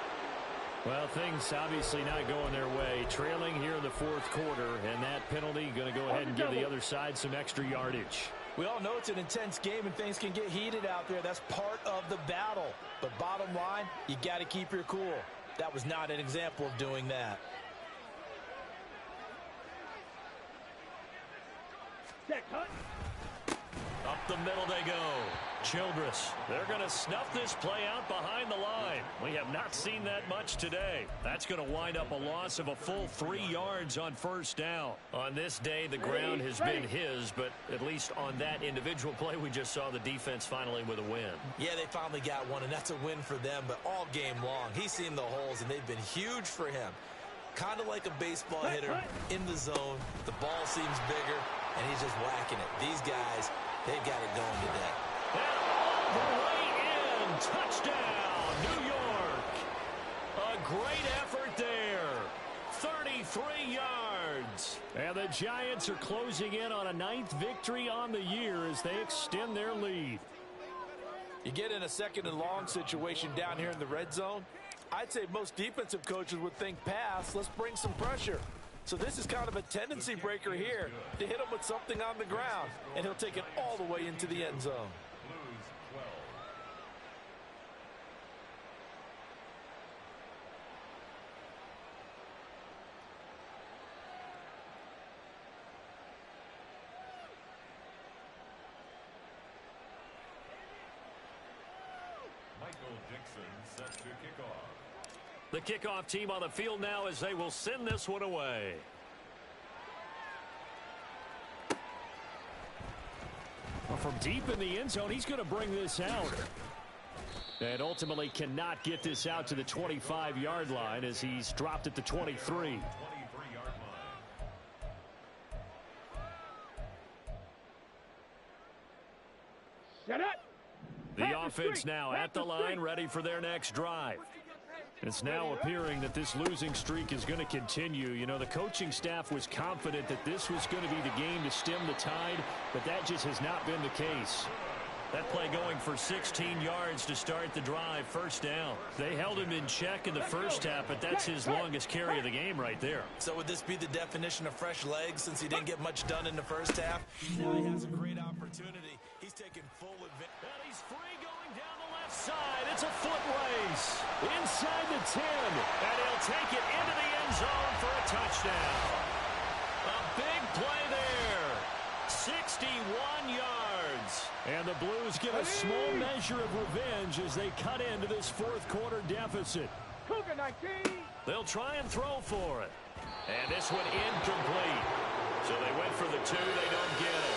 Well, things obviously not going their way. Trailing here in the fourth quarter, and that penalty going to go ahead and give the other side some extra yardage. We all know it's an intense game and things can get heated out there. That's part of the battle. But bottom line, you got to keep your cool. That was not an example of doing that. Up the middle they go. Childress, they're going to snuff this play out behind the line. We have not seen that much today. That's going to wind up a loss of a full 3 yards on first down. On this day, the ground has been his, but at least on that individual play, we just saw the defense finally with a win. Yeah, they finally got one, and that's a win for them, but all game long, he's seen the holes, and they've been huge for him. Kind of like a baseball hitter in the zone. The ball seems bigger, and he's just whacking it. These guys, they've got it going today. And all the way in. Touchdown, New York. A great effort there. 33 yards. And the Giants are closing in on a 9th victory on the year as they extend their lead. You get in a 2nd and long situation down here in the red zone, I'd say most defensive coaches would think pass, let's bring some pressure. So this is kind of a tendency breaker here to hit him with something on the ground, and he'll take it all the way into the end zone. to kick off. The kickoff team on the field now as they will send this one away. Well, from deep in the end zone, he's going to bring this out. And ultimately cannot get this out to the 25-yard line as he's dropped at the 23. 23-yard line. Shut up! The offense now at the line, ready for their next drive. It's now appearing that this losing streak is going to continue. You know, the coaching staff was confident that this was going to be the game to stem the tide, but that just has not been the case. That play going for 16 yards to start the drive, first down. They held him in check in the first half, but that's his longest carry of the game right there. So would this be the definition of fresh legs since he didn't get much done in the first half? Now he has a great opportunity. He's taking full advantage. And he's free going down the left side. It's a foot race. Inside the 10. And he'll take it into the end zone for a touchdown. A big play there. 61 yards. And the Blues get a small measure of revenge as they cut into this fourth quarter deficit. Cougar 19. They'll try and throw for it. And this one incomplete. So they went for the 2. They don't get it.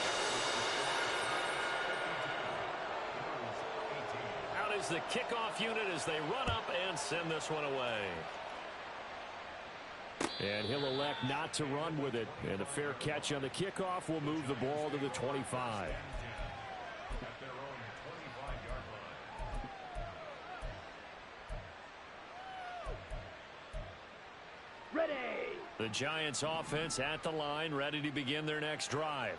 Out is the kickoff unit as they run up and send this one away. And he'll elect not to run with it. And a fair catch on the kickoff will move the ball to the 25. At their own 25-yard line. Ready. The Giants offense at the line, ready to begin their next drive.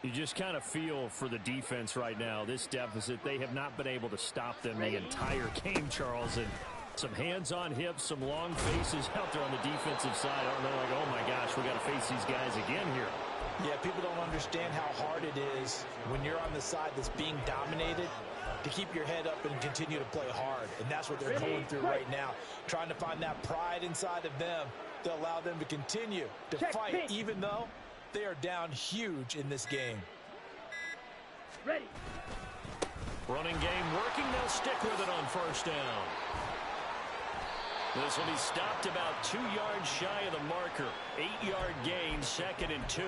You just kind of feel for the defense right now. This deficit, they have not been able to stop them the entire game, Charles. And some hands on hips, some long faces out there on the defensive side. They're like, oh my gosh, we got to face these guys again here. Yeah, people don't understand how hard it is when you're on the side that's being dominated to keep your head up and continue to play hard. And that's what they're going through right now, trying to find that pride inside of them to allow them to continue to fight, even though they are down huge in this game. Ready. Running game working. They'll stick with it on first down. This will be stopped about 2 yards shy of the marker. 8-yard gain, 2nd and 2.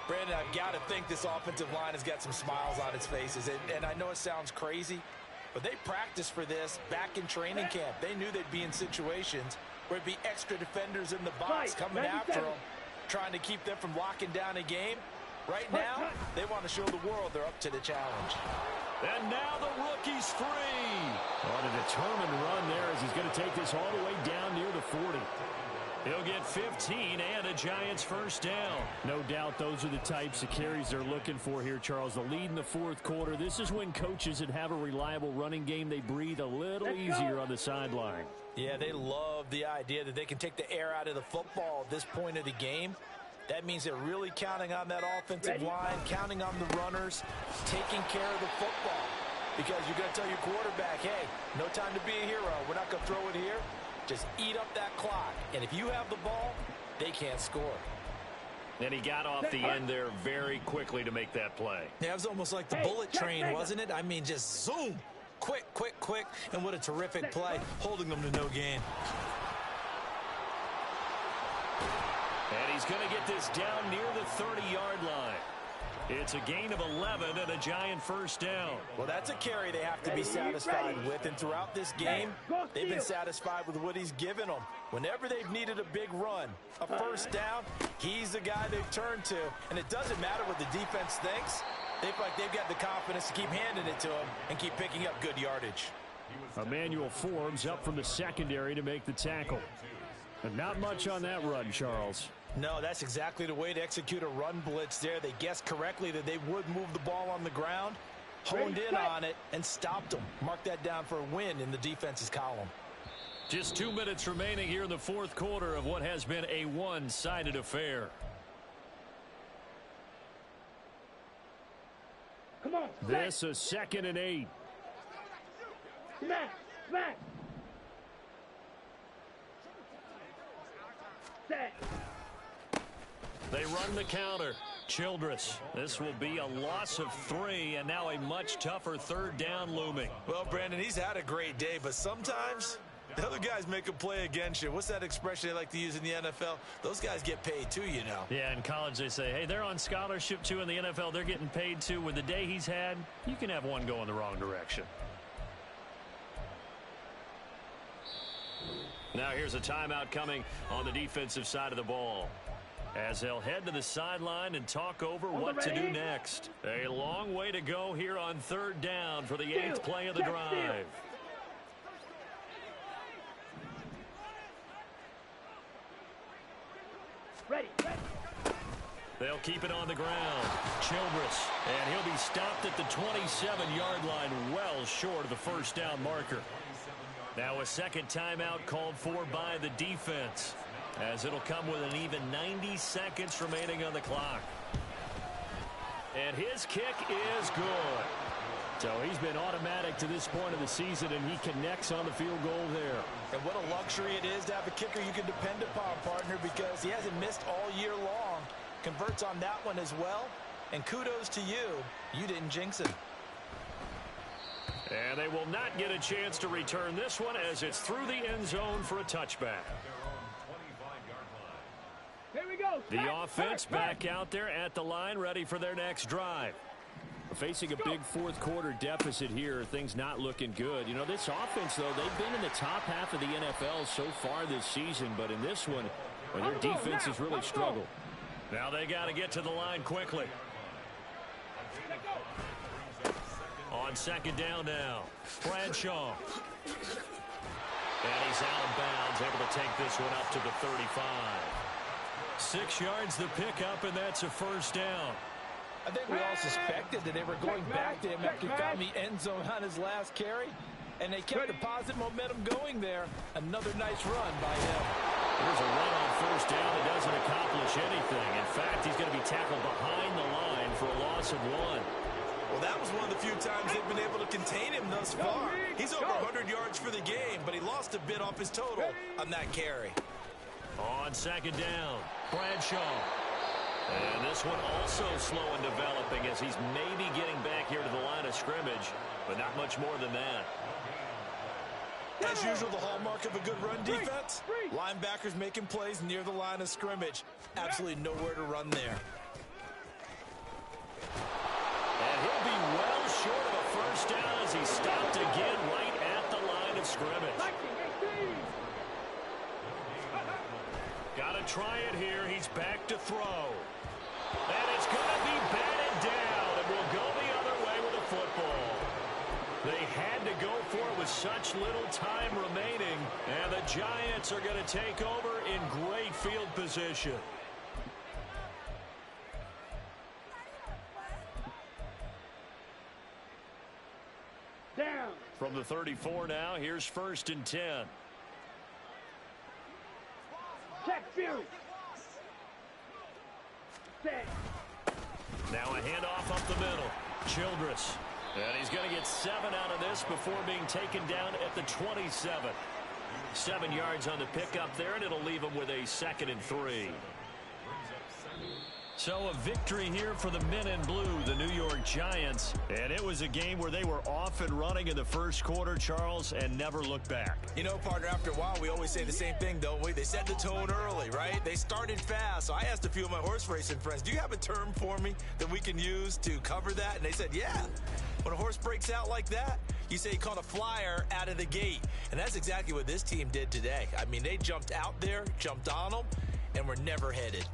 Brandon, I've got to think this offensive line has got some smiles on its faces. And I know it sounds crazy, but they practiced for this back in training camp. They knew they'd be in situations where it'd be extra defenders in the box coming after them, trying to keep them from locking down a game. Right now, they want to show the world they're up to the challenge. And now the rookie's free. On a determined run there as he's going to take this all the way down near the 40. He'll get 15 and a Giants first down. No doubt those are the types of carries they're looking for here, Charles. The lead in the fourth quarter. This is when coaches that have a reliable running game, they breathe a little easier on the sideline. Yeah, they love the idea that they can take the air out of the football at this point of the game. That means they're really counting on that offensive line, counting on the runners, taking care of the football. Because you're going to tell your quarterback, hey, no time to be a hero. We're not going to throw it here. Just eat up that clock. And if you have the ball, they can't score. And he got off the end there very quickly to make that play. Yeah, it was almost like the bullet train, wasn't it? I mean, just zoom. Quick, quick, quick. And what a terrific play, holding them to no gain. And he's going to get this down near the 30-yard line. It's a gain of 11 and a Giant first down. Well, that's a carry they have to be satisfied with. And throughout this game, they've been satisfied with what he's given them. Whenever they've needed a big run, a first down, he's the guy they've turned to. And it doesn't matter what the defense thinks. They feel like they've got the confidence to keep handing it to him and keep picking up good yardage. Emmanuel Forbes up from the secondary to make the tackle. And not much on that run, Charles. No, that's exactly the way to execute a run blitz there. They guessed correctly that they would move the ball on the ground, honed in on it, and stopped them. Mark that down for a win in the defense's column. Just 2 minutes remaining here in the fourth quarter of what has been a one-sided affair. Come on. This is 2nd and 8. Smack. Smack. Set. They run the counter. Childress. This will be a loss of 3, and now a much tougher 3rd down looming. Well, Brandon, he's had a great day, but sometimes the other guys make a play against you. What's that expression they like to use in the NFL? Those guys get paid too, you know. Yeah, in college they say, hey, they're on scholarship too. In the NFL, they're getting paid too. With the day he's had, you can have one go in the wrong direction. Now here's a timeout coming on the defensive side of the ball, as they'll head to the sideline and talk over what to do next. A long way to go here on 3rd down for the 8th play of the drive. Ready. They'll keep it on the ground. Childress, and he'll be stopped at the 27-yard line, well short of the 1st down marker. Now a second timeout called for by the defense, as it'll come with an even 90 seconds remaining on the clock. And his kick is good. So he's been automatic to this point of the season, and he connects on the field goal there. And what a luxury it is to have a kicker you can depend upon, partner, because he hasn't missed all year long. Converts on that one as well. And kudos to you. You didn't jinx it. And they will not get a chance to return this one, as it's through the end zone for a touchback. Here we go. The offense back out there at the line, ready for their next drive. Facing a big 4th quarter deficit here, things not looking good. You know, this offense, though, they've been in the top half of the NFL so far this season, but in this one, well, their defense has really struggled. Now they got to get to the line quickly. On 2nd down now, Bradshaw. And he's out of bounds, able to take this one up to the 35. 6 yards the pickup, and that's a 1st down. I think we all suspected that they were going back to him after he found the end zone on his last carry, and they kept the positive momentum going there. Another nice run by him. Here's a run on 1st down that doesn't accomplish anything. In fact, he's going to be tackled behind the line for a loss of 1. Well, that was one of the few times they've been able to contain him thus far. He's over 100 yards for the game, but he lost a bit off his total on that carry. On 2nd down, Bradshaw. And this one also slow in developing, as he's maybe getting back here to the line of scrimmage, but not much more than that. As usual, the hallmark of a good run defense, linebackers making plays near the line of scrimmage. Absolutely nowhere to run there. And he'll be well short of a 1st down as he's stopped again right at the line of scrimmage. Got to try it here. He's back to throw. And it's going to be batted down, and will go the other way with the football. They had to go for it with such little time remaining, and the Giants are going to take over in great field position. Down. From the 34 now, here's 1st and 10. Check field. Set. Now a handoff up the middle. Childress. And he's going to get 7 out of this before being taken down at the 27. 7 yards on the pickup there, and it'll leave him with a 2nd and 3. So a victory here for the men in blue, the New York Giants. And it was a game where they were off and running in the 1st quarter, Charles, and never looked back. You know, partner, after a while, we always say the same thing, don't we? They set the tone early, right? They started fast. So I asked a few of my horse racing friends, do you have a term for me that we can use to cover that? And they said, yeah. When a horse breaks out like that, you say he caught a flyer out of the gate. And that's exactly what this team did today. I mean, they jumped out there, jumped on them, and were never headed.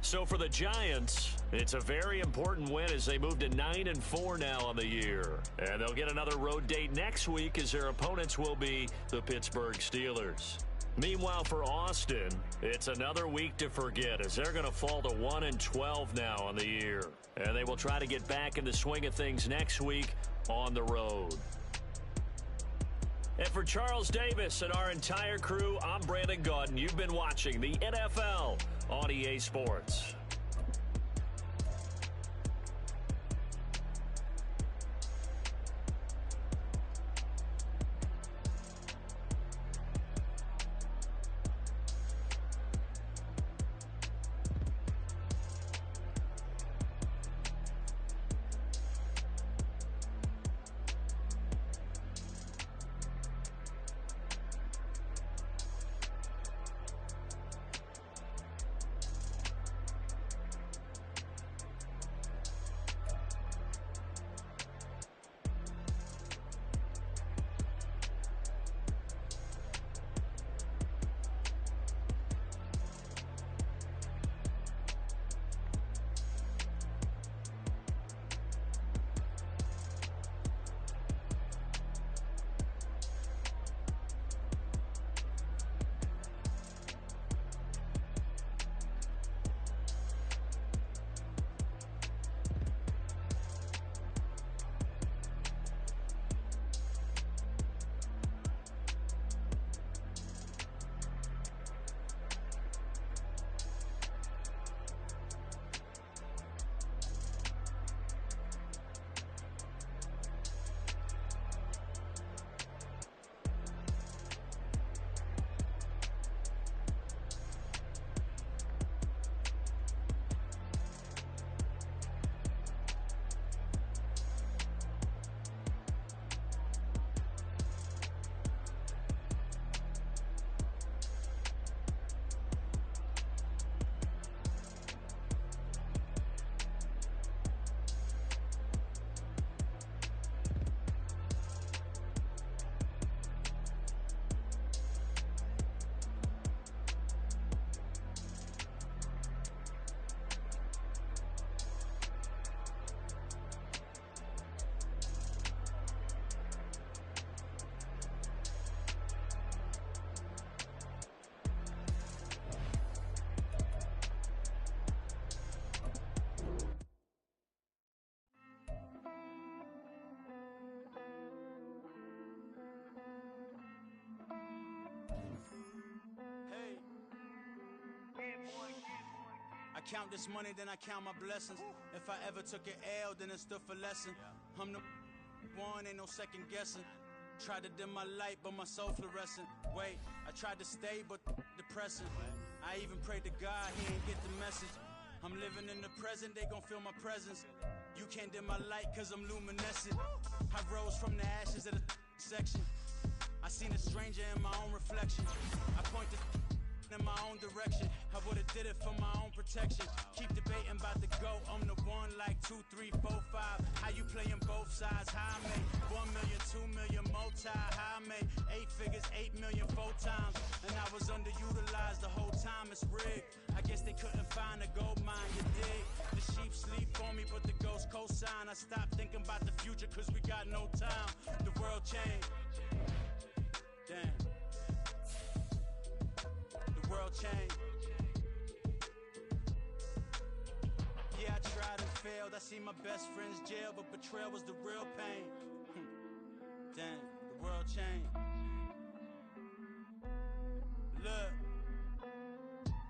So for the Giants, it's a very important win as they move to 9-4 now on the year. And they'll get another road date next week, as their opponents will be the Pittsburgh Steelers. Meanwhile, for Austin, it's another week to forget, as they're going to fall to 1-12 now on the year. And they will try to get back in the swing of things next week on the road. And for Charles Davis and our entire crew, I'm Brandon Gaudin. You've been watching the NFL on EA Sports. count this money, then I count my blessings. If I ever took an L, then it stood for lesson. I'm the one, ain't no second guessing. Tried to dim my light, but my soul fluorescent. Wait, I tried to stay, but depressing. I even prayed to God, he ain't get the message. I'm living in the present, they gon' feel my presence. You can't dim my light, cause I'm luminescent. I rose from the ashes of the section. I seen a stranger in my own reflection. I point the in my own direction. I would've did it for my own protection. Keep debating about the GOAT. I'm the one like 2, 3, 4, 5. How you playing both sides? How I make 1 million, 2 million multi. How I make 8 figures, 8 million 4 times. And I was underutilized the whole time. It's rigged. I guess they couldn't find a gold mine. You dig? The sheep sleep for me, but the ghost cosign. I stopped thinking about the future, cause we got no time. The world changed. Damn. The world changed. Yeah, I tried and failed. I seen my best friends jail, but betrayal was the real pain. Damn, the world changed. Look,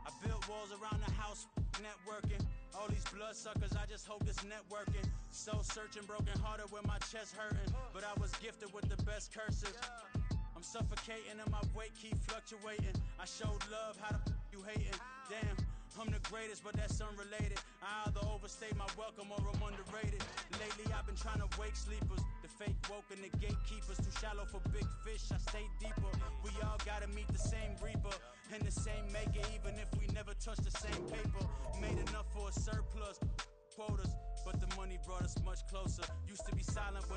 I built walls around the house, networking. All these bloodsuckers, I just hope this networking. Soul searching, broken hearted with my chest hurting. But I was gifted with the best cursive. I'm suffocating and my weight keep fluctuating. I showed love, how the you hating? Damn, I'm the greatest, but that's unrelated. I either overstay my welcome or I'm underrated. Lately I've been trying to wake sleepers. The fake woke and the gatekeepers. Too shallow for big fish, I stay deeper. We all gotta meet the same reaper and the same maker, even if we never touch the same paper. Made enough for a surplus quotas, but the money brought us much closer. Used to be silent when